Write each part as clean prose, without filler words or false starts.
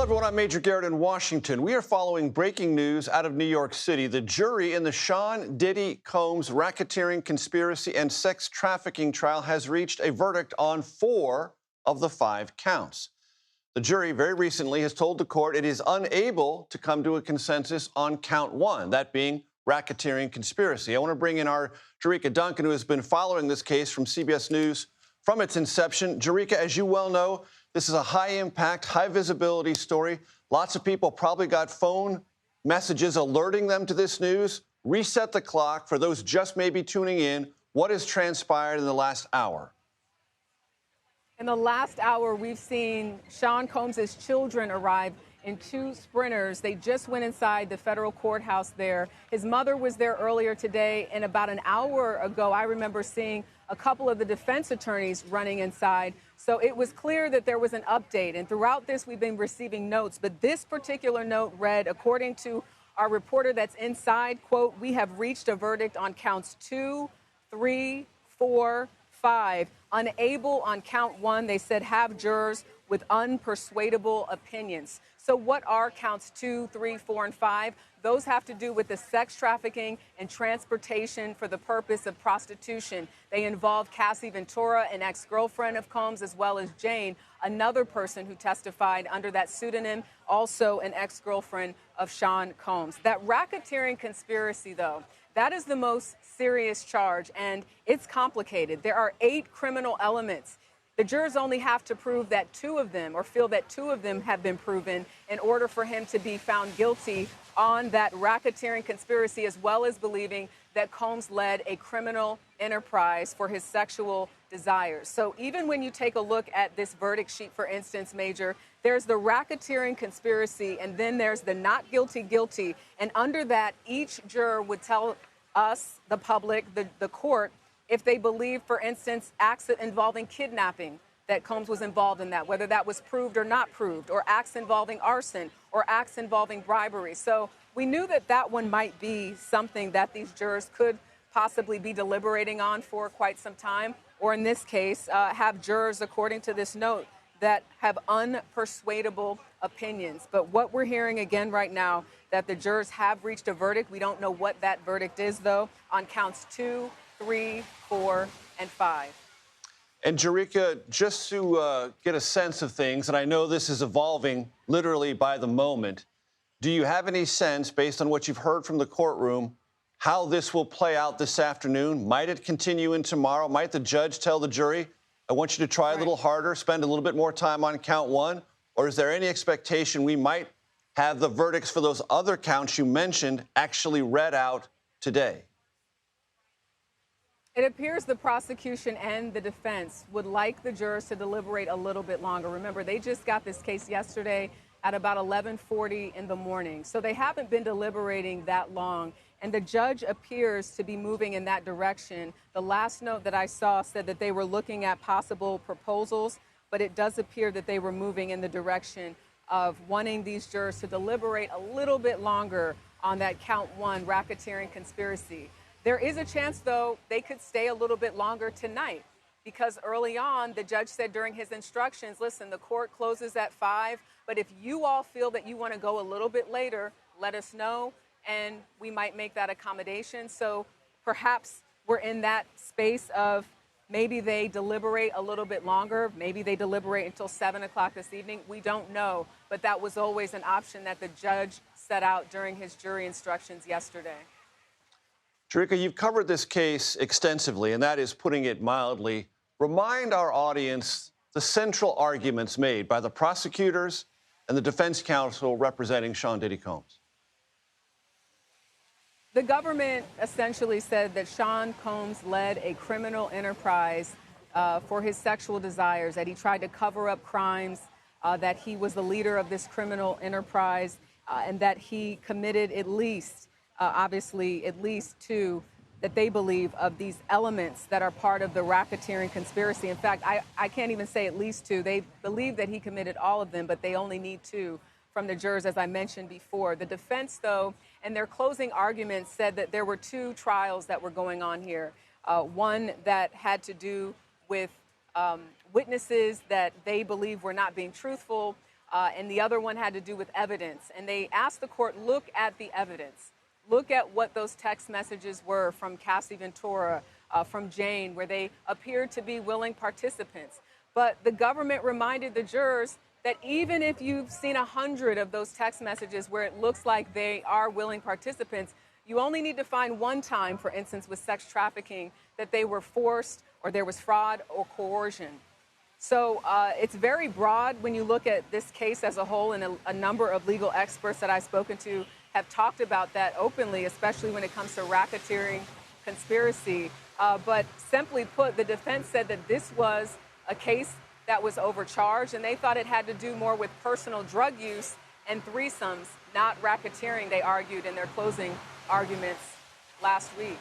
Hello, everyone. I'm Major Garrett in Washington. We are following breaking news out of New York City. The jury in the Sean Diddy Combs racketeering, conspiracy, and sex trafficking trial has reached a verdict on 4 of the 5 counts. The jury very recently has told the court it is unable to come to a consensus on count 1, that being racketeering conspiracy. I want to bring in our Jerika Duncan, who has been following this case from CBS News from its inception. Jerika, as you well know, this is a high-impact, high-visibility story. Lots of people probably got phone messages alerting them to this news. Reset the clock for those just maybe tuning in. What has transpired in the last hour? In the last hour, we've seen Sean Combs' children arrive in 2 sprinters. They just went inside the federal courthouse there. His mother was there earlier today, and about an hour ago, I remember seeing a couple of the defense attorneys running inside. So it was clear that there was an update. And throughout this, we've been receiving notes. But this particular note read, according to our reporter that's inside, quote, "We have reached a verdict on counts 2, 3, 4, 5. Unable on count 1, they said, have jurors with unpersuadable opinions." So what are counts 2, 3, 4, and 5? Those have to do with the sex trafficking and transportation for the purpose of prostitution. They involve Cassie Ventura, an ex-girlfriend of Combs, as well as Jane, another person who testified under that pseudonym, also an ex-girlfriend of Sean Combs. That racketeering conspiracy, though, that is the most serious charge, and it's complicated. There are 8 criminal elements. The jurors only have to prove that 2 of them, or feel that 2 of them have been proven in order for him to be found guilty on that racketeering conspiracy, as well as believing that Combs led a criminal enterprise for his sexual desires. So even when you take a look at this verdict sheet, for instance, Major, there's the racketeering conspiracy, and then there's the not guilty, guilty. And under that, each juror would tell us, the public, the court, if they believe, for instance, acts involving kidnapping, that Combs was involved in that, whether that was proved or not proved, or acts involving arson, or acts involving bribery. So we knew that that one might be something that these jurors could possibly be deliberating on for quite some time, or in this case, have jurors, according to this note, that have unpersuadable opinions. But what we're hearing again right now, that the jurors have reached a verdict. We don't know what that verdict is, though, on counts 2, 3, 4, and 5. And Jerika, just to get a sense of things, and I know this is evolving literally by the moment, do you have any sense, based on what you've heard from the courtroom, how this will play out this afternoon? Might it continue in tomorrow? Might the judge tell the jury, I want you to try a little harder, spend a little bit more time on count 1? Or is there any expectation we might have the verdicts for those other counts you mentioned actually read out today? It appears the prosecution and the defense would like the jurors to deliberate a little bit longer. Remember, they just got this case yesterday at about 11:40 in the morning. So they haven't been deliberating that long. And the judge appears to be moving in that direction. The last note that I saw said that they were looking at possible proposals, but it does appear that they were moving in the direction of wanting these jurors to deliberate a little bit longer on that count 1 racketeering conspiracy. There is a chance, though, they could stay a little bit longer tonight, because early on, the judge said during his instructions, listen, the court closes at 5, but if you all feel that you want to go a little bit later, let us know, and we might make that accommodation. So perhaps we're in that space of maybe they deliberate a little bit longer, maybe they deliberate until 7 o'clock this evening. We don't know, but that was always an option that the judge set out during his jury instructions yesterday. Jerika, you've covered this case extensively, and that is putting it mildly. Remind our audience the central arguments made by the prosecutors and the defense counsel representing Sean Diddy Combs. The government essentially said that Sean Combs led a criminal enterprise for his sexual desires, that he tried to cover up crimes, that he was the leader of this criminal enterprise, and that he committed at least 2 that they believe of these elements that are part of the racketeering conspiracy. In fact, I can't even say at least 2. They believe that he committed all of them, but they only need 2 from the jurors, as I mentioned before. The defense, though, in their closing arguments said that there were 2 trials that were going on here. One that had to do with witnesses that they believe were not being truthful, and the other one had to do with evidence. And they asked the court, look at the evidence. Look at what those text messages were from Cassie Ventura, from Jane, where they appeared to be willing participants. But the government reminded the jurors that even if you've seen 100 of those text messages where it looks like they are willing participants, you only need to find one time, for instance, with sex trafficking, that they were forced or there was fraud or coercion. So it's very broad when you look at this case as a whole, and a number of legal experts that I've spoken to have talked about that openly, especially when it comes to racketeering, conspiracy. But simply put, the defense said that this was a case that was overcharged, and they thought it had to do more with personal drug use and threesomes, not racketeering, they argued in their closing arguments last week.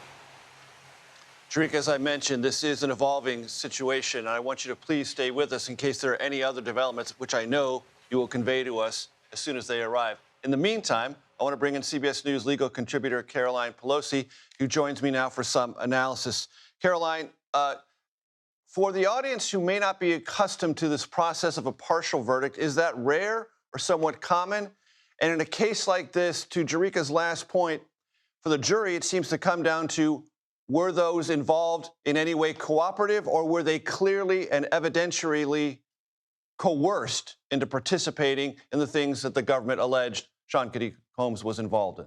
Jerika, as I mentioned, this is an evolving situation, and I want you to please stay with us in case there are any other developments, which I know you will convey to us as soon as they arrive. In the meantime, I want to bring in CBS News legal contributor Caroline Pelosi, who joins me now for some analysis. Caroline, for the audience who may not be accustomed to this process of a partial verdict, is that rare or somewhat common? And in a case like this, to Jerika's last point, for the jury, it seems to come down to, were those involved in any way cooperative, or were they clearly and evidentially coerced into participating in the things that the government alleged Sean Diddy Combs was involved in?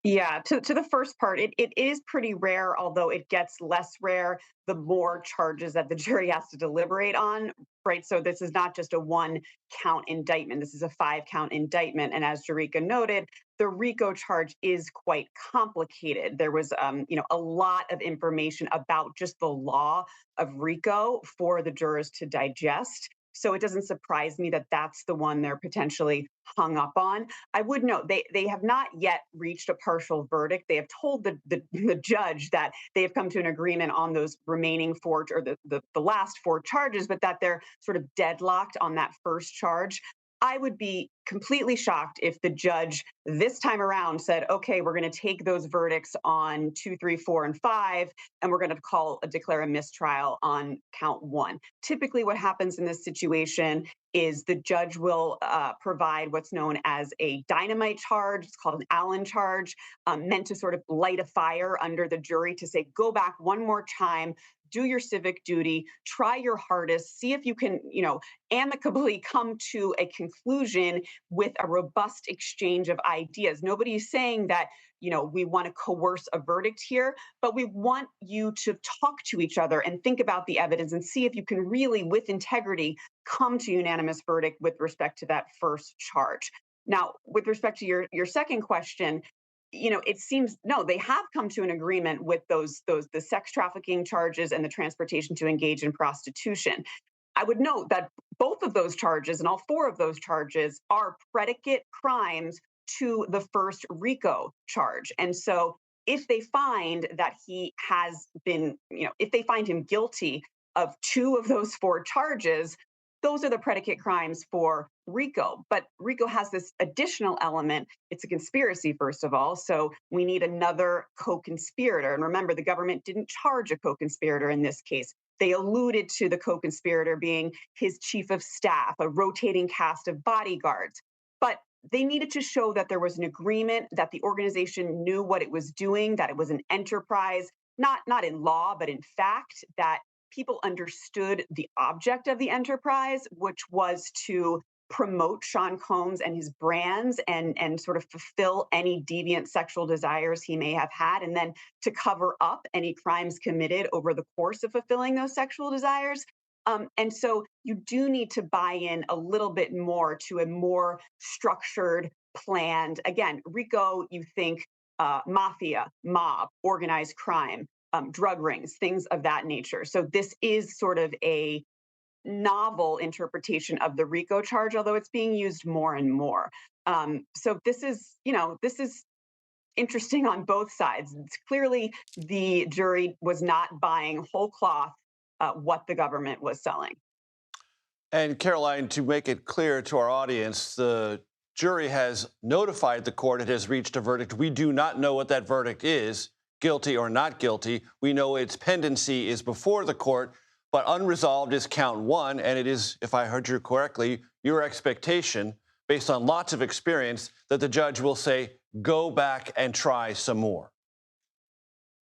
Yeah, to the first part, it is pretty rare, although it gets less rare the more charges that the jury has to deliberate on, right? So this is not just a one count indictment. This is a 5-count indictment. And as Jerika noted, the RICO charge is quite complicated. There was, a lot of information about just the law of RICO for the jurors to digest. So it doesn't surprise me that that's the one they're potentially hung up on. I would note they have not yet reached a partial verdict. They have told the judge that they have come to an agreement on those remaining four, or the last four charges, but that they're sort of deadlocked on that first charge. I would be completely shocked if the judge this time around said, okay, we're going to take those verdicts on 2, 3, 4, and 5, and we're going to declare a mistrial on count 1. Typically what happens in this situation is the judge will provide what's known as a dynamite charge. It's called an Allen charge, meant to sort of light a fire under the jury to say, go back one more time, do your civic duty, try your hardest, see if you can, amicably come to a conclusion with a robust exchange of ideas. Nobody's saying that, we want to coerce a verdict here, but we want you to talk to each other and think about the evidence and see if you can really, with integrity, come to unanimous verdict with respect to that first charge. Now, with respect to your second question, it seems no, they have come to an agreement with the sex trafficking charges and the transportation to engage in prostitution. I would note that both of those charges and all four of those charges are predicate crimes to the first RICO charge. And so if they find that he has been, if they find him guilty of 2 of those 4 charges, those are the predicate crimes for RICO. But RICO has this additional element. It's a conspiracy, first of all. So we need another co-conspirator. And remember, the government didn't charge a co-conspirator in this case. They alluded to the co-conspirator being his chief of staff, a rotating cast of bodyguards. But they needed to show that there was an agreement, that the organization knew what it was doing, that it was an enterprise, not in law, but in fact, that people understood the object of the enterprise, which was to promote Sean Combs and his brands and sort of fulfill any deviant sexual desires he may have had, and then to cover up any crimes committed over the course of fulfilling those sexual desires. And so you do need to buy in a little bit more to a more structured, planned, again, RICO, you think mafia, mob, organized crime, drug rings, things of that nature. So this is sort of a novel interpretation of the RICO charge, although it's being used more and more. So this is interesting on both sides. It's clearly the jury was not buying whole cloth what the government was selling. And Caroline, to make it clear to our audience, the jury has notified the court it has reached a verdict. We do not know what that verdict is, guilty or not guilty. We know its pendency is before the court, But unresolved is count one, and it is, if I heard you correctly, your expectation, based on lots of experience, that the judge will say, go back and try some more.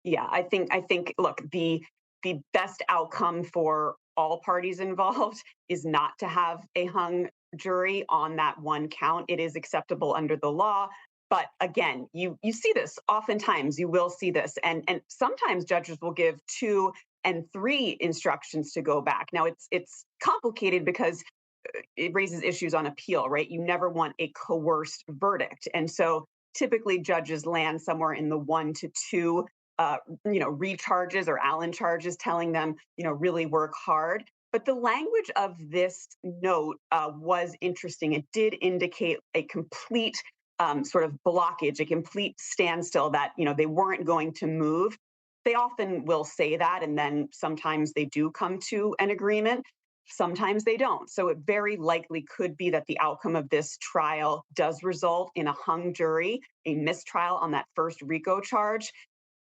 Yeah, I think look, the best outcome for all parties involved is not to have a hung jury on that one count. It is acceptable under the law. But again, you see this oftentimes. You will see this, and sometimes judges will give 2 and 3 instructions to go back. Now it's complicated because it raises issues on appeal, right? You never want a coerced verdict, and so typically judges land somewhere in the 1 to 2 recharges or Allen charges, telling them, really work hard. But the language of this note was interesting. It did indicate a complete sort of blockage, a complete standstill, that, they weren't going to move. They often will say that, and then sometimes they do come to an agreement. Sometimes they don't. So it very likely could be that the outcome of this trial does result in a hung jury, a mistrial on that first RICO charge.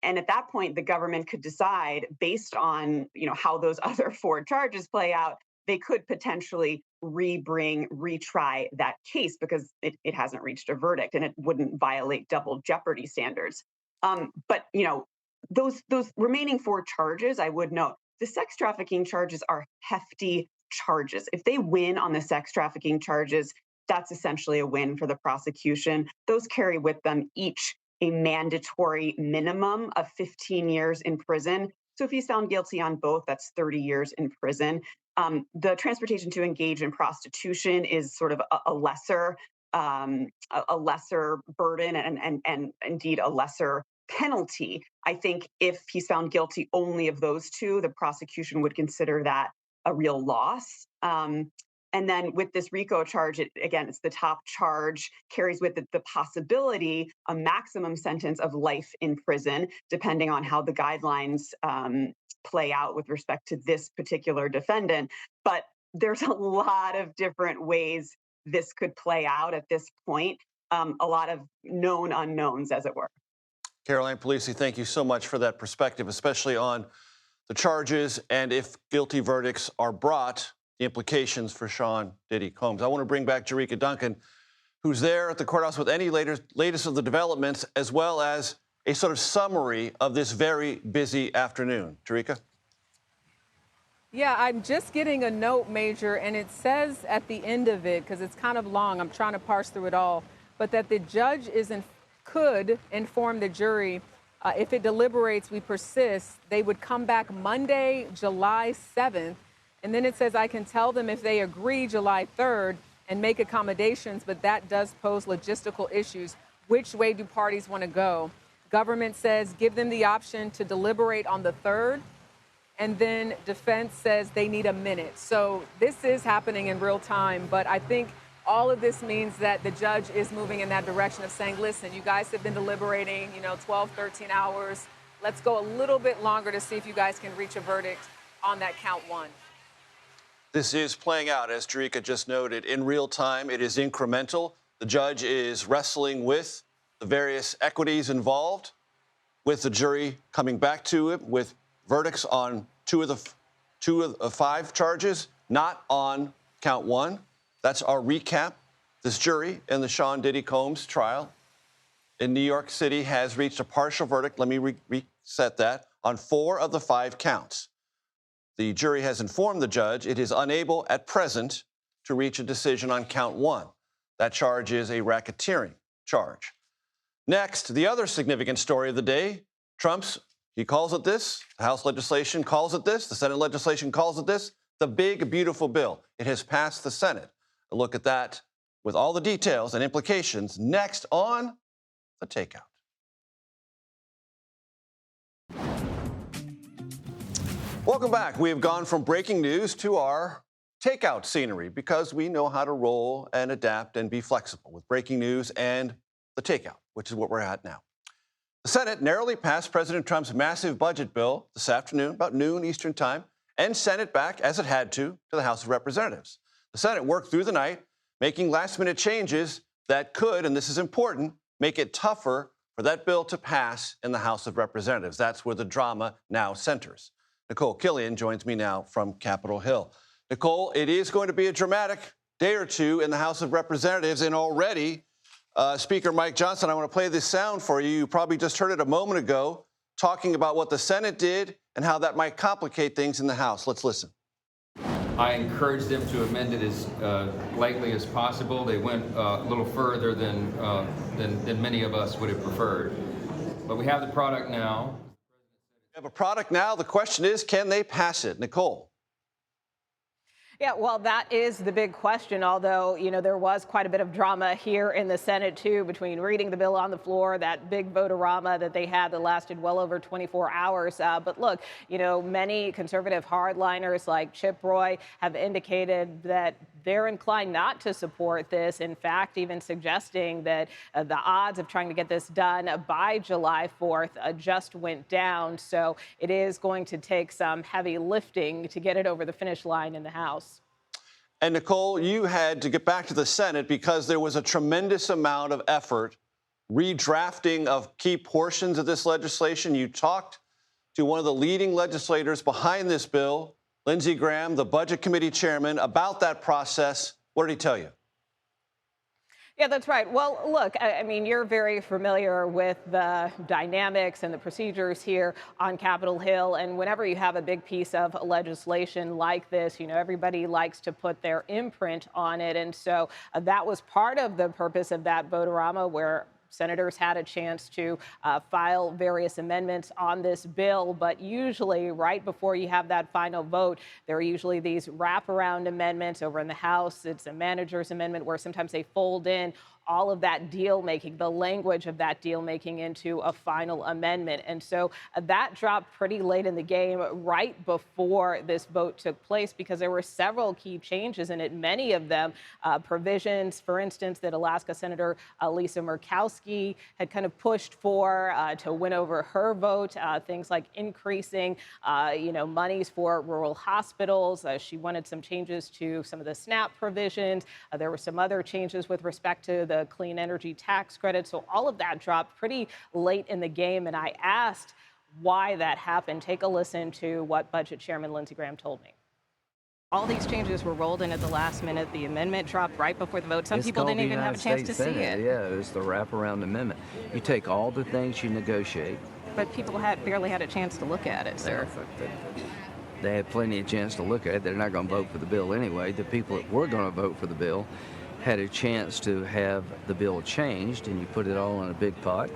And at that point, the government could decide, based on, how those other 4 charges play out, they could potentially retry that case because it hasn't reached a verdict and it wouldn't violate double jeopardy standards. But those remaining 4 charges, I would note, the sex trafficking charges are hefty charges. If they win on the sex trafficking charges, that's essentially a win for the prosecution. Those carry with them each a mandatory minimum of 15 years in prison. So if he's found guilty on both, that's 30 years in prison. The transportation to engage in prostitution is sort of a lesser burden and indeed a lesser penalty. I think if he's found guilty only of those 2, the prosecution would consider that a real loss. And then with this RICO charge, it's the top charge, carries with it the possibility, a maximum sentence of life in prison, depending on how the guidelines play out with respect to this particular defendant. But there's a lot of different ways this could play out at this point, a lot of known unknowns, as it were. Caroline Polisi, thank you so much for that perspective, especially on the charges and if guilty verdicts are brought, the implications for Sean Diddy Combs. I want to bring back Jerika Duncan, who's there at the courthouse with any latest of the developments, as well as a sort of summary of this very busy afternoon. Jerika? Yeah, I'm just getting a note, Major, and it says at the end of it, because it's kind of long, I'm trying to parse through it all, but that the judge could inform the jury if it deliberates, we persist, they would come back Monday, July 7th. And then it says, I can tell them if they agree July 3rd and make accommodations, but that does pose logistical issues. Which way do parties want to go? Government says, give them the option to deliberate on the 3rd. And then defense says they need a minute. So this is happening in real time. But I think all of this means that the judge is moving in that direction of saying, listen, you guys have been deliberating, 12, 13 hours. Let's go a little bit longer to see if you guys can reach a verdict on that count 1. This is playing out, as Jerika just noted, in real time. It is incremental. The judge is wrestling with the various equities involved, with the jury coming back to it with verdicts on 2 of the 5 charges, not on count 1. That's our recap. This jury in the Sean Diddy Combs trial in New York City has reached a partial verdict. Let me reset that. On 4 of the 5 counts. The jury has informed the judge it is unable at present to reach a decision on count 1. That charge is a racketeering charge. Next, the other significant story of the day, he calls it this, the House legislation calls it this, the Senate legislation calls it this, the big, beautiful bill. It has passed the Senate. A look at that with all the details and implications next on The Takeout. Welcome back. We have gone from breaking news to our takeout scenery because we know how to roll and adapt and be flexible with breaking news and the takeout, which is what we're at now. The Senate narrowly passed President Trump's massive budget bill this afternoon, about noon Eastern time, and sent it back, as it had to the House of Representatives. The Senate worked through the night, making last-minute changes that could, and this is important, make it tougher for that bill to pass in the House of Representatives. That's where the drama now centers. Nicole Killian joins me now from Capitol Hill. Nicole, it is going to be a dramatic day or two in the House of Representatives, and already Speaker Mike Johnson, I want to play this sound for you. You probably just heard it a moment ago, talking about what the Senate did and how that might complicate things in the House. Let's listen. I encouraged them to amend it as lightly as possible. They went a little further than many of us would have preferred. But we have the product now. We have a product now. The question is, can they pass it? Nicole. Yeah, well, that is the big question, although, there was quite a bit of drama here in the Senate, too, between reading the bill on the floor, that big vote-a-rama that they had that lasted well over 24 hours. But look, many conservative hardliners like Chip Roy have indicated that they're inclined not to support this. In fact, even suggesting that the odds of trying to get this done by July 4th just went down. So it is going to take some heavy lifting to get it over the finish line in the House. And Nicole, you had to get back to the Senate because there was a tremendous amount of effort redrafting of key portions of this legislation. You talked to one of the leading legislators behind this bill, Lindsey Graham, the Budget Committee chairman, about that process. What did he tell you? Yeah, that's right. Well, look, I mean, you're very familiar with the dynamics and the procedures here on Capitol Hill. And whenever you have a big piece of legislation like this, everybody likes to put their imprint on it. And so that was part of the purpose of that vote-a-rama, where senators had a chance to file various amendments on this bill. But usually right before you have that final vote, there are usually these wraparound amendments over in the House. It's a manager's amendment where sometimes they fold in all of that deal making, the language of that deal making into a final amendment. And so that dropped pretty late in the game, right before this vote took place, because there were several key changes in it. Many of them provisions, for instance, that Alaska Senator Lisa Murkowski had kind of pushed for to win over her vote. Things like increasing, monies for rural hospitals. She wanted some changes to some of the SNAP provisions. There were some other changes with respect to the clean energy tax credit. So all of that dropped pretty late in the game. And I asked why that happened. Take a listen to what Budget Chairman Lindsey Graham told me. All these changes were rolled in at the last minute. The amendment dropped right before the vote. Some people didn't even have a chance to see it. Yeah, it's the wraparound amendment. You take all the things you negotiate. But people barely had a chance to look at it, sir. They had plenty of chance to look at it. They're not going to vote for the bill anyway. The people that were going to vote for the bill had a chance to have the bill changed, and you put it all in a big pot.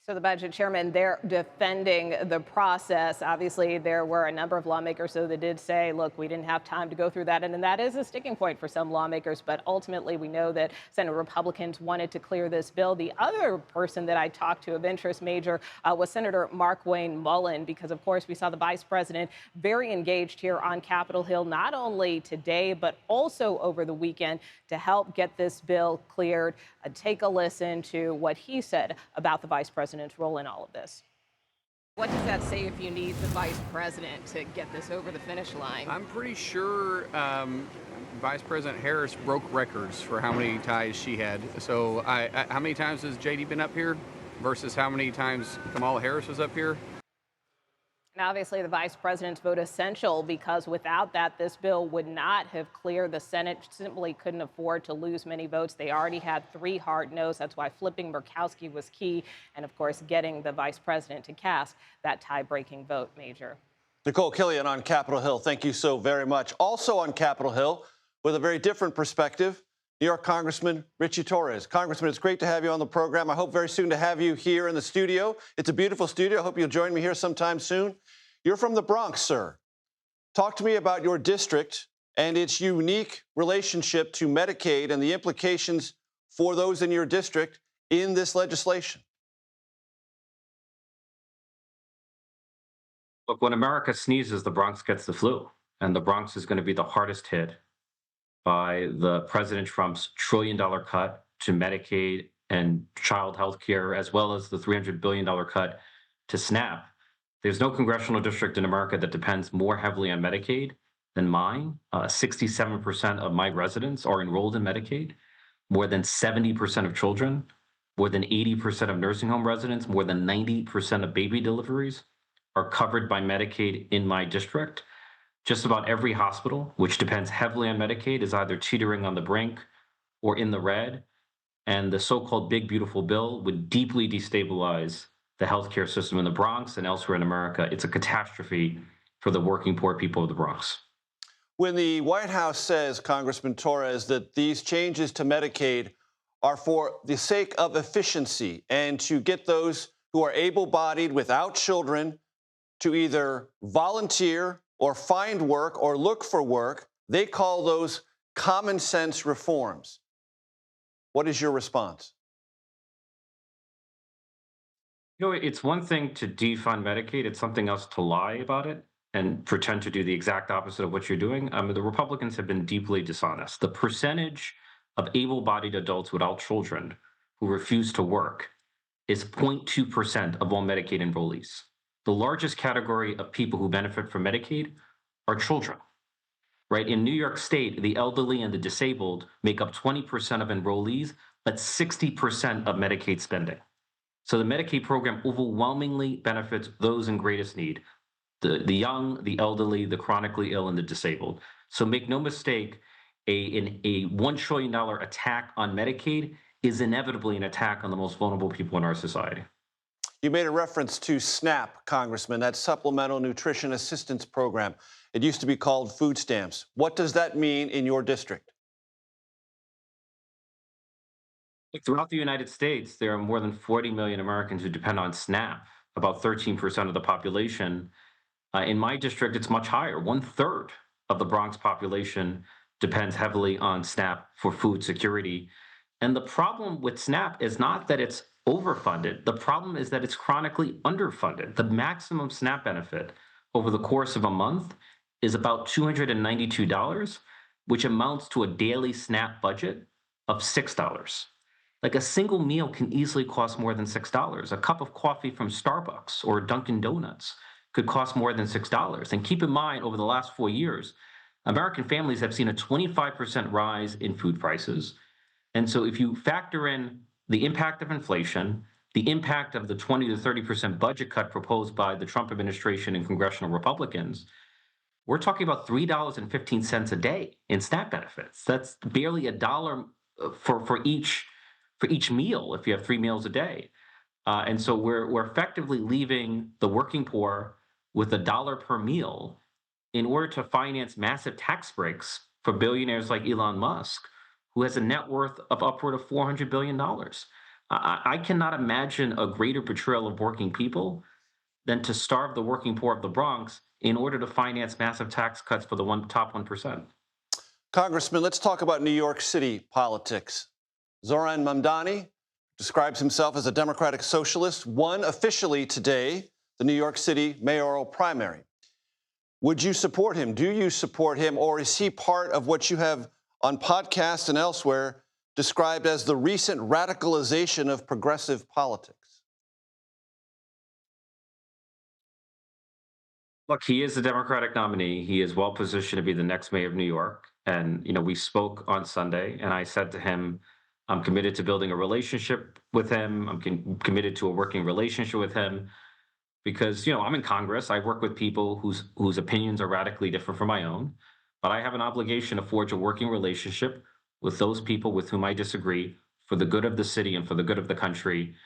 So the budget chairman, they're defending the process. Obviously, there were a number of lawmakers, though, that did say, look, we didn't have time to go through that. And that is a sticking point for some lawmakers. But ultimately, we know that Senate Republicans wanted to clear this bill. The other person that I talked to of interest major was Senator Mark Wayne Mullen, because, of course, we saw the vice president very engaged here on Capitol Hill, not only today, but also over the weekend to help get this bill cleared. Take a listen to what he said about the vice president's role in all of this. What does that say if you need the vice president to get this over the finish line? I'm pretty sure Vice President Harris broke records for how many ties she had. So how many times has JD been up here versus how many times Kamala Harris was up here? And obviously, the vice president's vote essential, because without that, this bill would not have cleared. The Senate simply couldn't afford to lose many votes. They already had 3 hard no's. That's why flipping Murkowski was key. And of course, getting the vice president to cast that tie-breaking vote, Major. Nicole Killian on Capitol Hill. Thank you so very much. Also on Capitol Hill, with a very different perspective, New York Congressman Richie Torres. Congressman, it's great to have you on the program. I hope very soon to have you here in the studio. It's a beautiful studio. I hope you'll join me here sometime soon. You're from the Bronx, sir. Talk to me about your district and its unique relationship to Medicaid and the implications for those in your district in this legislation. Look, when America sneezes, the Bronx gets the flu, and the Bronx is going to be the hardest hit by the President Trump's $1 trillion cut to Medicaid and child health care, as well as the $300 billion cut to SNAP. There's no congressional district in America that depends more heavily on Medicaid than mine. 67% of my residents are enrolled in Medicaid, more than 70% of children, more than 80% of nursing home residents, more than 90% of baby deliveries are covered by Medicaid in my district. Just about every hospital, which depends heavily on Medicaid, is either teetering on the brink or in the red. And the so-called big beautiful bill would deeply destabilize the healthcare system in the Bronx and elsewhere in America. It's a catastrophe for the working poor people of the Bronx. When the White House says, Congressman Torres, that these changes to Medicaid are for the sake of efficiency and to get those who are able-bodied without children to either volunteer or find work or look for work, they call those common sense reforms. What is your response? You know, it's one thing to defund Medicaid, it's something else to lie about it and pretend to do the exact opposite of what you're doing. The Republicans have been deeply dishonest. The percentage of able-bodied adults without children who refuse to work is 0.2% of all Medicaid enrollees. The largest category of people who benefit from Medicaid are children, right? In New York State, the elderly and the disabled make up 20% of enrollees, but 60% of Medicaid spending. So the Medicaid program overwhelmingly benefits those in greatest need, the young, the elderly, the chronically ill, and the disabled. So make no mistake, a $1 trillion attack on Medicaid is inevitably an attack on the most vulnerable people in our society. You made a reference to SNAP, Congressman, that Supplemental Nutrition Assistance Program. It used to be called food stamps. What does that mean in your district? Throughout the United States, there are more than 40 million Americans who depend on SNAP, about 13% of the population. In my district, it's much higher. 1/3 of the Bronx population depends heavily on SNAP for food security. And the problem with SNAP is not that it's overfunded. The problem is that it's chronically underfunded. The maximum SNAP benefit over the course of a month is about $292, which amounts to a daily SNAP budget of $6. Like a single meal can easily cost more than $6. A cup of coffee from Starbucks or Dunkin' Donuts could cost more than $6. And keep in mind, over the last 4 years, American families have seen a 25% rise in food prices. And so if you factor in the impact of inflation, the impact of the 20 to 30% budget cut proposed by the Trump administration and congressional Republicans, we're talking about $3.15 a day in SNAP benefits. That's barely a dollar for each meal if you have 3 meals a day. And so we're effectively leaving the working poor with $1 per meal in order to finance massive tax breaks for billionaires like Elon Musk, who has a net worth of upward of $400 billion. I cannot imagine a greater betrayal of working people than to starve the working poor of the Bronx in order to finance massive tax cuts for the top 1%. Congressman, let's talk about New York City politics. Zoran Mamdani describes himself as a Democratic socialist, won officially today the New York City mayoral primary. Would you support him? Do you support him? Or is he part of what you have on podcasts and elsewhere described as the recent radicalization of progressive politics? Look, he is the Democratic nominee. He is well positioned to be the next mayor of New York. And, we spoke on Sunday, and I said to him, I'm committed to building a relationship with him. I'm committed to a working relationship with him because, I'm in Congress. I work with people whose opinions are radically different from my own. But I have an obligation to forge a working relationship with those people with whom I disagree for the good of the city and for the good of the country.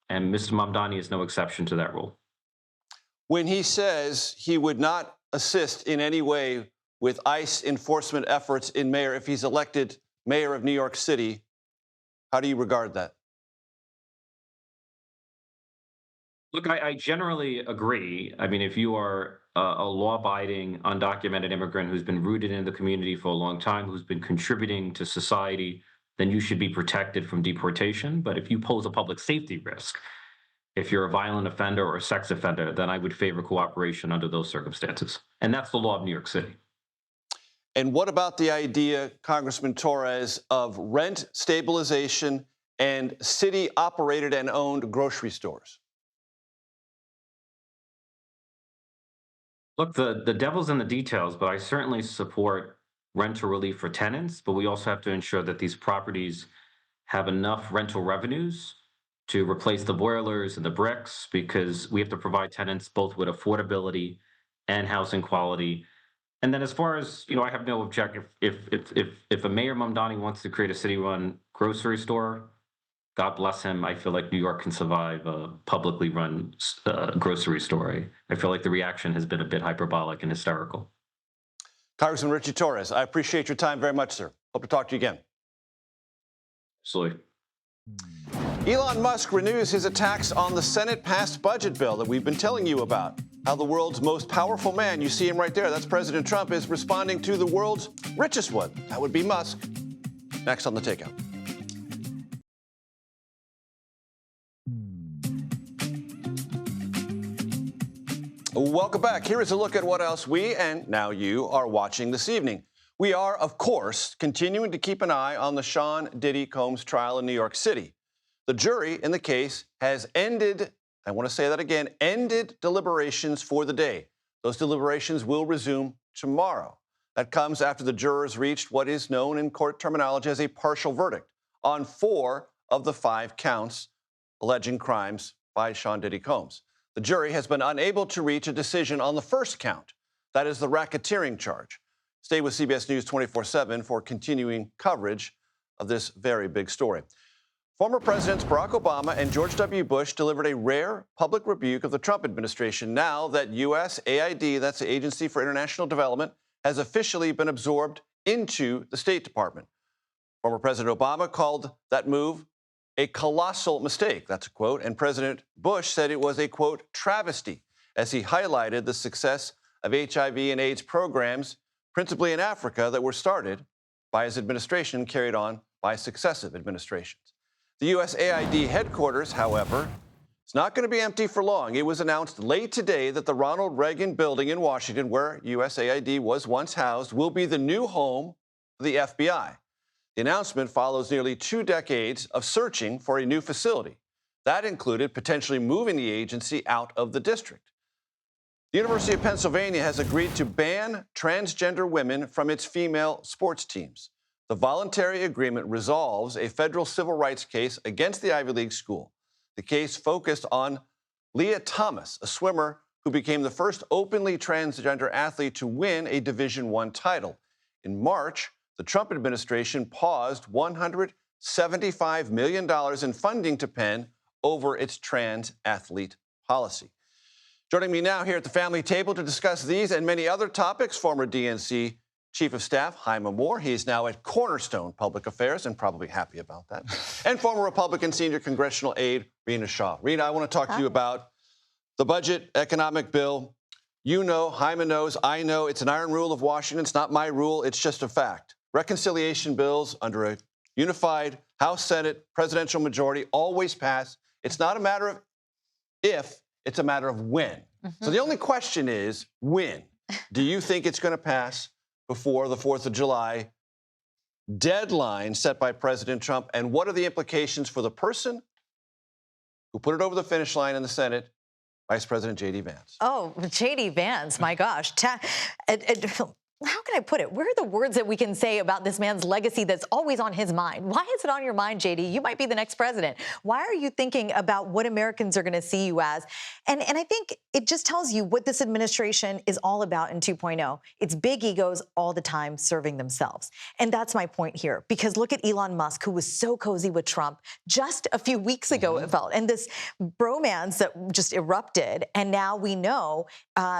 And Mr. Mamdani is no exception to that rule. When he says he would not assist in any way with ICE enforcement efforts in mayor if he's elected mayor of New York City, how do you regard that? Look, I generally agree. I mean, if you are a law-abiding, undocumented immigrant who's been rooted in the community for a long time, who's been contributing to society, then you should be protected from deportation. But if you pose a public safety risk, if you're a violent offender or a sex offender, then I would favor cooperation under those circumstances. And that's the law of New York City. And what about the idea, Congressman Torres, of rent stabilization and city-operated and owned grocery stores? Look, the devil's in the details, but I certainly support rental relief for tenants. But we also have to ensure that these properties have enough rental revenues to replace the boilers and the bricks because we have to provide tenants both with affordability and housing quality. And then as far as, I have no objection if a Mayor Mamdani wants to create a city-run grocery store, God bless him. I feel like New York can survive a publicly run grocery store. I feel like the reaction has been a bit hyperbolic and hysterical. Congressman Richie Torres, I appreciate your time very much, sir. Hope to talk to you again. Absolutely. Elon Musk renews his attacks on the Senate-passed budget bill that we've been telling you about. How the world's most powerful man, you see him right there, that's President Trump, is responding to the world's richest one. That would be Musk. Next on The Takeout. Welcome back. Here is a look at what else we, and now you, are watching this evening. We are, of course, continuing to keep an eye on the Sean Diddy Combs trial in New York City. The jury in the case has ended, I want to say that again, ended deliberations for the day. Those deliberations will resume tomorrow. That comes after the jurors reached what is known in court terminology as a partial verdict on 4 of the 5 counts alleging crimes by Sean Diddy Combs. The jury has been unable to reach a decision on the first count, that is the racketeering charge. Stay with CBS News 24/7 for continuing coverage of this very big story. Former Presidents Barack Obama and George W. Bush delivered a rare public rebuke of the Trump administration now that USAID, that's the Agency for International Development, has officially been absorbed into the State Department. Former President Obama called that move a colossal mistake, that's a quote, and President Bush said it was a, quote, travesty, as he highlighted the success of HIV and AIDS programs, principally in Africa, that were started by his administration and carried on by successive administrations. The USAID headquarters, however, is not going to be empty for long. It was announced late today that the Ronald Reagan building in Washington, where USAID was once housed, will be the new home for the FBI. The announcement follows nearly 2 decades of searching for a new facility. That included potentially moving the agency out of the district. The University of Pennsylvania has agreed to ban transgender women from its female sports teams. The voluntary agreement resolves a federal civil rights case against the Ivy League school. The case focused on Leah Thomas, a swimmer who became the first openly transgender athlete to win a Division I title. In March, the Trump administration paused $175 million in funding to Penn over its trans athlete policy. Joining me now here at the family table to discuss these and many other topics, former DNC Chief of Staff Jaime Moore. He is now at Cornerstone Public Affairs and probably happy about that. And former Republican Senior Congressional Aide Rena Shaw. Rena, I want to talk to you about the budget economic bill. You know, Jaime knows, I know, it's an iron rule of Washington. It's not my rule. It's just a fact. Reconciliation bills under a unified House, Senate, presidential majority always pass. It's not a matter of if, it's a matter of when. So the only question is when. Do you think it's going to pass before the 4th of July deadline set by President Trump? And what are the implications for the person who put it over the finish line in the Senate, Vice President J.D. Vance? Oh, J.D. Vance, my gosh. How can I put it? Where are the words that we can say about this man's legacy that's always on his mind? Why is it on your mind, J.D.? You might be the next president. Why are you thinking about what Americans are going to see you as? And I think it just tells you what this administration is all about in 2.0. It's big egos all the time serving themselves. And that's my point here. Because look at Elon Musk, who was so cozy with Trump just a few weeks ago, it felt. And this bromance that just erupted. And now we know,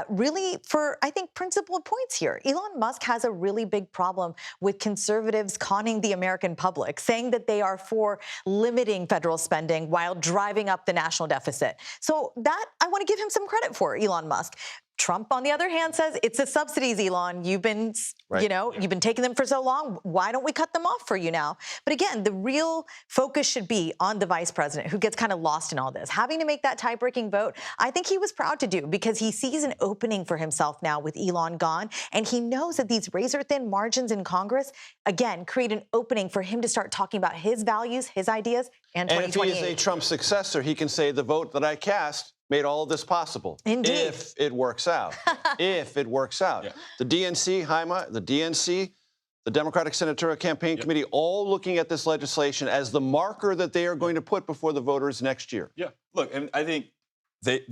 really, for, I think, principled points here. Elon Musk has a really big problem with conservatives conning the American public, saying that they are for limiting federal spending while driving up the national deficit. So that I want to give him some credit for, Elon Musk. Trump, on the other hand, says it's the subsidies, Elon. You've been, you've been taking them for so long. Why don't we cut them off for you now? But again, the real focus should be on the vice president, who gets kind of lost in all this. Having to make that tie-breaking vote, I think he was proud to do because he sees an opening for himself now with Elon gone. And he knows that these razor-thin margins in Congress, again, create an opening for him to start talking about his values, his ideas, and 2028. And if he is a Trump successor, he can say the vote that I cast made all of this possible. Indeed. If it works out. If it works out. Yeah. The DNC, Jaime, the DNC, the Democratic Senatorial Campaign Committee, all looking at this legislation as the marker that they are going to put before the voters next year. Yeah, look, and I think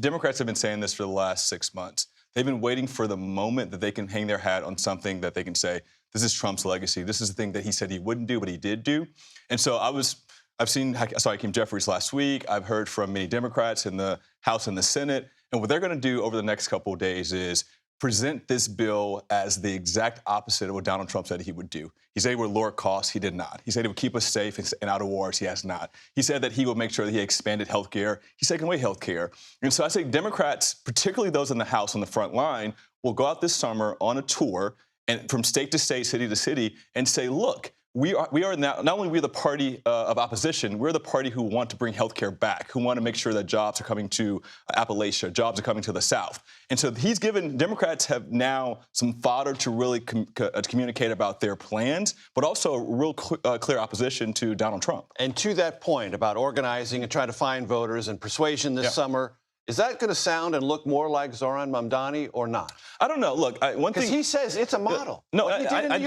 Democrats have been saying this for the last 6 months. They've been waiting for the moment that they can hang their hat on something that they can say, this is Trump's legacy. This is the thing that he said he wouldn't do, but he did do. And so I saw Hakeem Jeffries last week. I've heard from many Democrats in the House and the Senate. And what they're going to do over the next couple of days is present this bill as the exact opposite of what Donald Trump said he would do. He said he would lower costs. He did not. He said he would keep us safe and out of wars. He has not. He said that he would make sure that he expanded health care. He's taken away health care. And so I say Democrats, particularly those in the House on the front line, will go out this summer on a tour and from state to state, city to city, and say, look, we are now, not only are we the party of opposition, we're the party who want to bring health care back, who want to make sure that jobs are coming to Appalachia, jobs are coming to the South. And so Democrats have now some fodder to really communicate about their plans, but also a real clear opposition to Donald Trump. And to that point about organizing and trying to find voters and persuasion this summer, is that going to sound and look more like Zohran Mamdani or not? I don't know. Look, one thing he says it's a model. No, I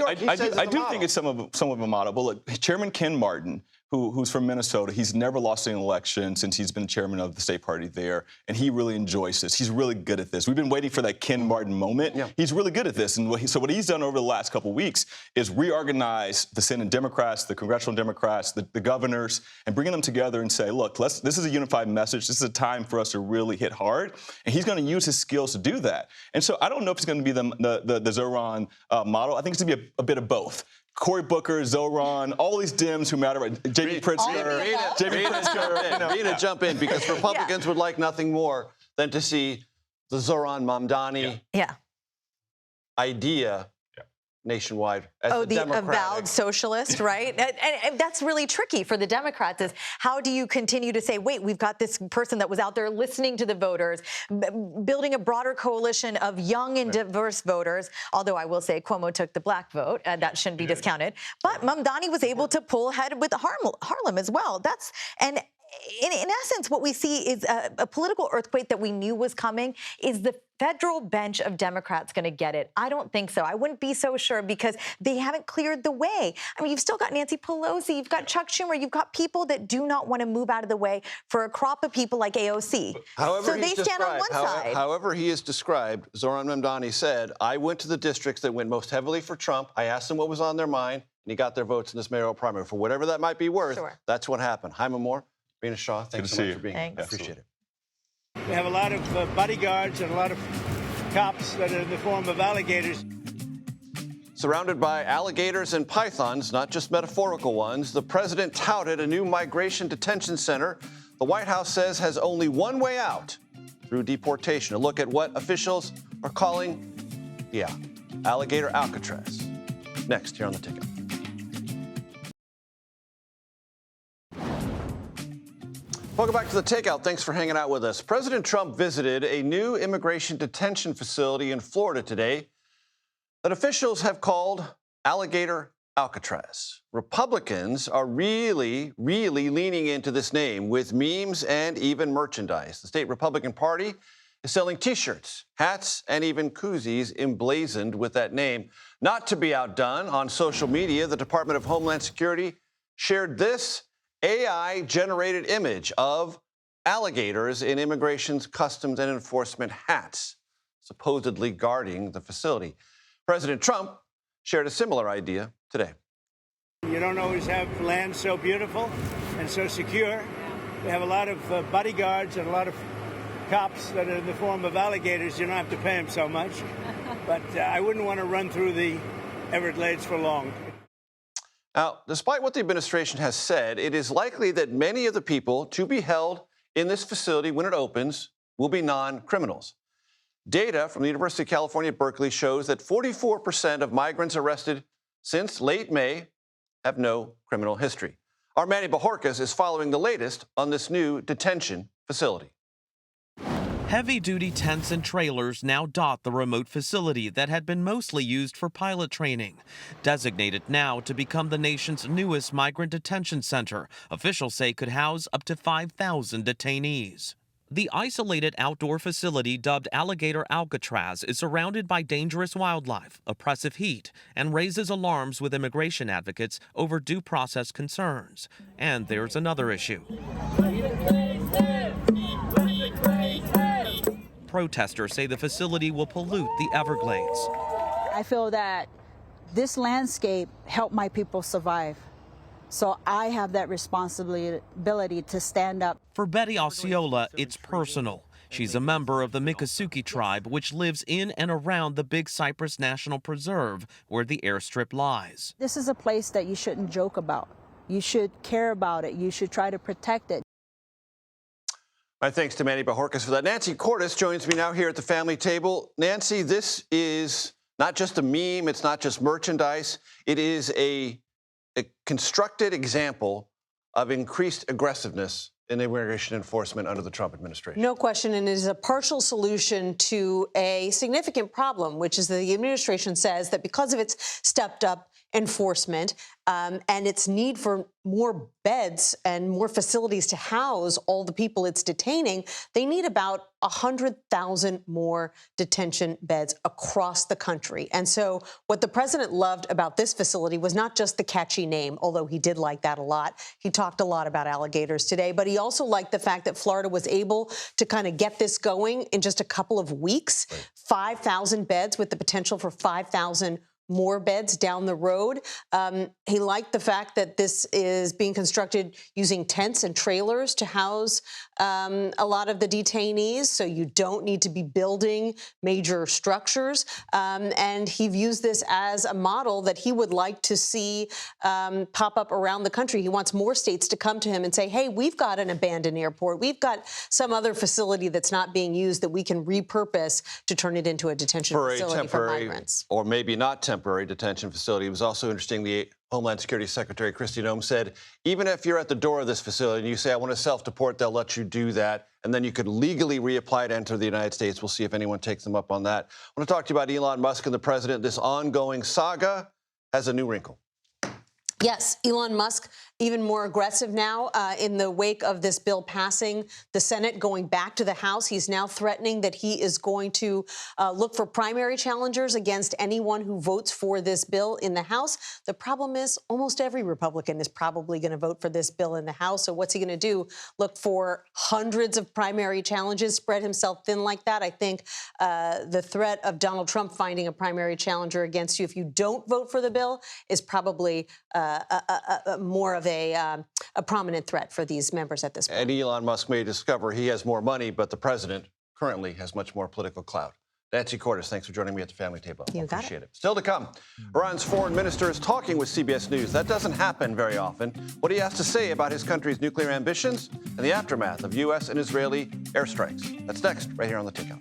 do think it's somewhat of a model. But look, Chairman Ken Martin, who's from Minnesota, he's never lost an election since he's been chairman of the state party there, and he really enjoys this. He's really good at this. We've been waiting for that Ken Martin moment. Yeah. He's really good at this, and so what he's done over the last couple of weeks is reorganize the Senate Democrats, the congressional Democrats, the governors, and bringing them together and say, look, this is a unified message. This is a time for us to really hit hard, and he's going to use his skills to do that. And so I don't know if it's going to be the Zohran model. I think it's going to be a bit of both. Cory Booker, Zohran, all these Dems who matter, J.B. Pritzker. Rita, jump in, because Republicans would like nothing more than to see the Zohran Mamdani idea nationwide. As the avowed socialist, right? and that's really tricky for the Democrats is how do you continue to say, wait, we've got this person that was out there listening to the voters, building a broader coalition of young and diverse voters, although I will say Cuomo took the black vote, that shouldn't be discounted. But Mamdani was able to pull ahead with Harlem as well. In essence, what we see is a political earthquake that we knew was coming. Is the federal bench of Democrats going to get it? I don't think so. I wouldn't be so sure because they haven't cleared the way. I mean, you've still got Nancy Pelosi, you've got Chuck Schumer, you've got people that do not want to move out of the way for a crop of people like AOC. So they stand on one side. However he is described, Zohran Mamdani said, I went to the districts that went most heavily for Trump. I asked them what was on their mind, and he got their votes in this mayoral primary. For whatever that might be worth, that's what happened. Hyman Moore, Rena Shaw, thanks so much for being here. I appreciate it. We have a lot of bodyguards and a lot of cops that are in the form of alligators. Surrounded by alligators and pythons, not just metaphorical ones, the president touted a new migration detention center the White House says has only one way out, through deportation. A look at what officials are calling, Alligator Alcatraz. Next, here on The Takeout. Welcome back to The Takeout. Thanks for hanging out with us. President Trump visited a new immigration detention facility in Florida today that officials have called Alligator Alcatraz. Republicans are really leaning into this name with memes and even merchandise. The state Republican Party is selling T-shirts, hats, and even koozies emblazoned with that name. Not to be outdone, on social media, the Department of Homeland Security shared this AI-generated image of alligators in immigration's customs and enforcement hats, supposedly guarding the facility. President Trump shared a similar idea today. You don't always have land so beautiful and so secure. We have a lot of bodyguards and a lot of cops that are in the form of alligators. You don't have to pay them so much. But I wouldn't want to run through the Everglades for long. Now, despite what the administration has said, it is likely that many of the people to be held in this facility when it opens will be non-criminals. Data from the University of California at Berkeley shows that 44% of migrants arrested since late May have no criminal history. Our Manny Bajorquez is following the latest on this new detention facility. Heavy-duty tents and trailers now dot the remote facility that had been mostly used for pilot training. Designated now to become the nation's newest migrant detention center, officials say could house up to 5,000 detainees. The isolated outdoor facility dubbed Alligator Alcatraz is surrounded by dangerous wildlife, oppressive heat, and raises alarms with immigration advocates over due process concerns. And there's another issue. Protesters say the facility will pollute the Everglades. I feel that this helped my people survive. So I have that responsibility to stand up. For Betty Osceola, it's personal. She's a member of the Miccosukee tribe, which lives in and around the Big Cypress National Preserve, where the airstrip lies. This is a place that you shouldn't joke about. You should care about it. You should try to protect it. My thanks to Manny Bajorquez for that. Nancy Cordes joins me now here at the family table. Nancy, this is not just a meme. It's not just merchandise. It is a constructed example of increased aggressiveness in immigration enforcement under the Trump administration. No question, and it is a partial solution to a significant problem, which is that the administration says that because of its stepped-up enforcement and its need for more beds and more facilities to house all the people it's detaining, they need about 100,000 more detention beds across the country. And so what the president loved about this facility was not just the catchy name, although he did like that a lot. He talked a lot about alligators today, but he also liked the fact that Florida was able to kind of get this going in just a couple of weeks. 5,000 beds with the potential for 5,000 more beds down the road. He liked the fact that this is being constructed using tents and trailers to house a lot of the detainees, so you don't need to be building major structures. And he views this as a model that he would like to see pop up around the country. He wants more states to come to him and say, hey, we've got an abandoned airport. We've got some other facility that's not being used that we can repurpose to turn it into a detention facility for migrants. Or maybe not temporary detention facility. It was also interesting, the Homeland Security Secretary Kristi Noem said, even if you're at the door of this facility and you say, I want to self-deport, they'll let you do that. And then you could legally reapply to enter the United States. We'll see if anyone takes them up on that. I want to talk to you about Elon Musk and the president. This ongoing saga has a new wrinkle. Yes, Elon Musk, even more aggressive now in the wake of this bill passing the Senate, going back to the House. He's now threatening that he is going to look for primary challengers against anyone who votes for this bill in the House. The problem is almost every Republican is probably going to vote for this bill in the House. So what's he going to do? Look for hundreds of primary challenges, spread himself thin like that? I think the threat of Donald Trump finding a primary challenger against you if you don't vote for the bill is probably more of a prominent threat for these members at this point. And Elon Musk may discover he has more money, but the president currently has much more political clout. Nancy Cordes, thanks for joining me at the family table. I appreciate it. Still to come, Iran's foreign minister is talking with CBS News. That doesn't happen very often. What he has to say about his country's nuclear ambitions and the aftermath of U.S. and Israeli airstrikes. That's next, right here on The Takeout.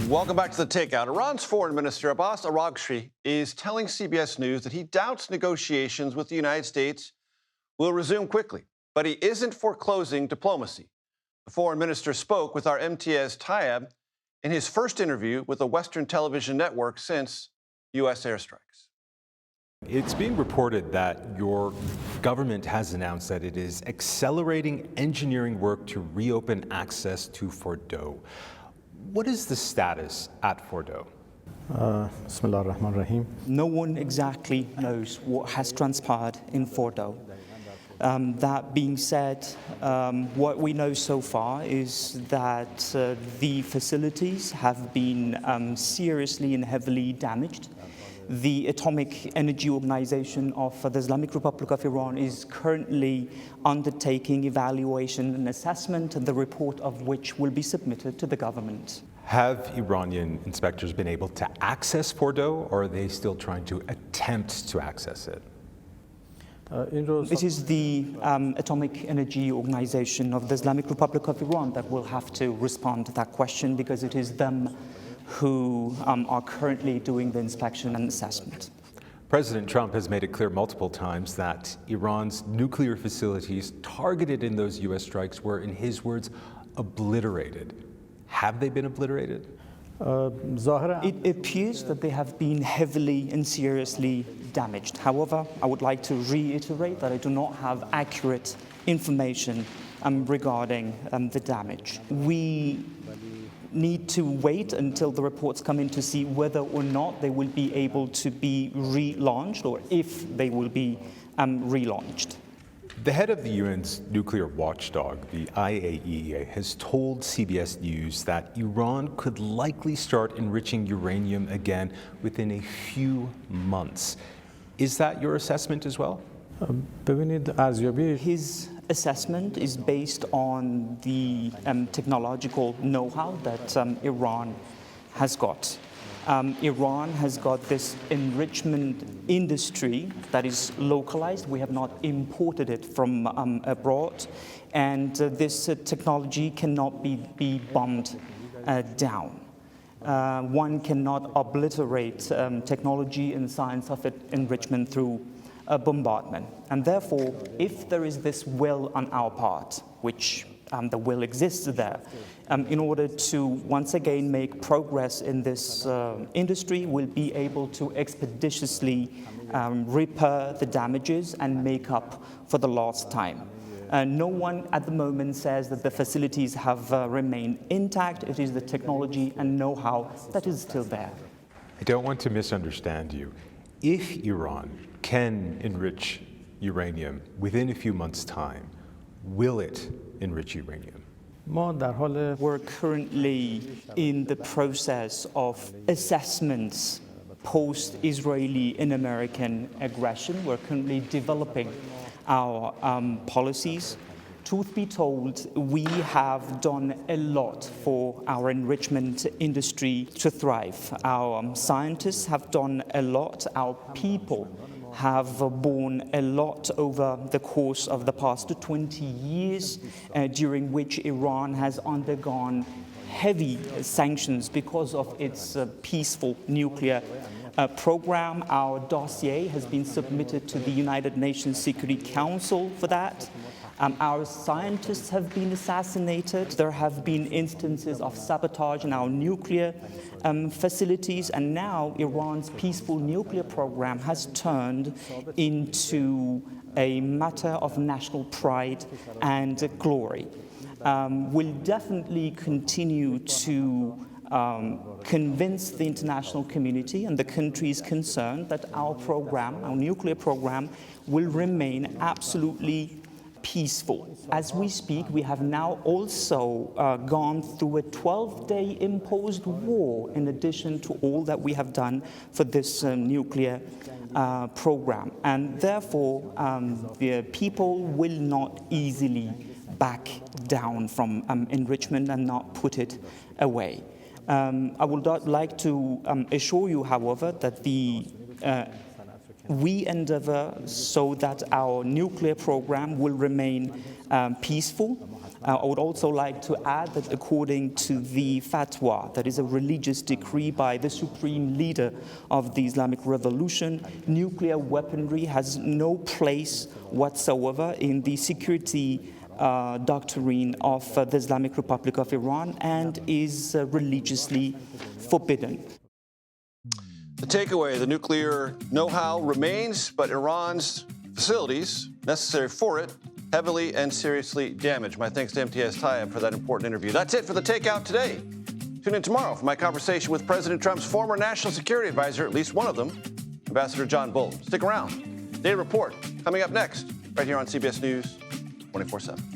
Welcome back to The Takeout. Iran's foreign minister, Abbas Araghchi, is telling CBS News that he doubts negotiations with the United States will resume quickly, but he isn't foreclosing diplomacy. The foreign minister spoke with our Imtiaz Tayeb in his first interview with a Western television network since U.S. airstrikes. It's being reported that your government has announced that it is accelerating engineering work to reopen access to Fordo. What is the status at Fordo? Bismillah ar-Rahman ar-Rahim. No one exactly knows what has transpired in Fordo. That being said, what we know so far is that the facilities have been seriously and heavily damaged. The Atomic Energy Organization of the Islamic Republic of Iran is currently undertaking evaluation and assessment, the report of which will be submitted to the government. Have Iranian inspectors been able to access Fordo, or are they still trying to attempt to access it? It is the Atomic Energy Organization of the Islamic Republic of Iran that will have to respond to that question, because it is them who are currently doing the inspection and assessment. President Trump has made it clear multiple times that Iran's nuclear facilities targeted in those U.S. strikes were, in his words, obliterated. Have they been obliterated? It appears that they have been heavily and seriously damaged. However, I would like to reiterate that I do not have accurate information regarding the damage. We need to wait until the reports come in to see whether or not they will be able to be relaunched, or if they will be relaunched. The head of the UN's nuclear watchdog, the IAEA, has told CBS News that Iran could likely start enriching uranium again within a few months. Is that your assessment as well? His assessment is based on the technological know-how that Iran has got. Iran has got this enrichment industry that is localized. We have not imported it from abroad, and this technology cannot be bombed down. One cannot obliterate technology and science of enrichment through bombardment. And therefore, if there is this will on our part, which the will exists there, in order to once again make progress in this industry, we'll be able to expeditiously repair the damages and make up for the lost time. No one at the moment says that the facilities have remained intact. It is the technology and know-how that is still there. I don't want to misunderstand you. If Iran can enrich uranium within a few months' time, will it enrich uranium? We're currently in the process of assessments post-Israeli and American aggression. We're currently developing our policies. Truth be told, we have done a lot for our enrichment industry to thrive. Our scientists have done a lot. Our people have borne a lot over the course of the past 20 years, during which Iran has undergone heavy sanctions because of its peaceful nuclear program. Our dossier has been submitted to the United Nations Security Council for that. Our scientists have been assassinated. There have been instances of sabotage in our nuclear facilities, and now Iran's peaceful nuclear program has turned into a matter of national pride and glory. We'll definitely continue to convince the international community and the countries concerned that our program, our nuclear program, will remain absolutely peaceful. As we speak, we have now also gone through a 12-day imposed war in addition to all that we have done for this nuclear program. And therefore, the people will not easily back down from enrichment and not put it away. I would like to assure you, however, that we endeavor so that our nuclear program will remain peaceful. I would also like to add that according to the fatwa, that is a religious decree by the supreme leader of the Islamic Revolution, nuclear weaponry has no place whatsoever in the security doctrine of the Islamic Republic of Iran and is religiously forbidden. The takeaway, the nuclear know-how remains, but Iran's facilities necessary for it heavily and seriously damaged. My thanks to MTS Tayyab for that important interview. That's it for the Takeout today. Tune in tomorrow for my conversation with President Trump's former national security advisor, at least one of them, Ambassador John Bolton. Stick around. Day Report coming up next, right here on CBS News 24/7.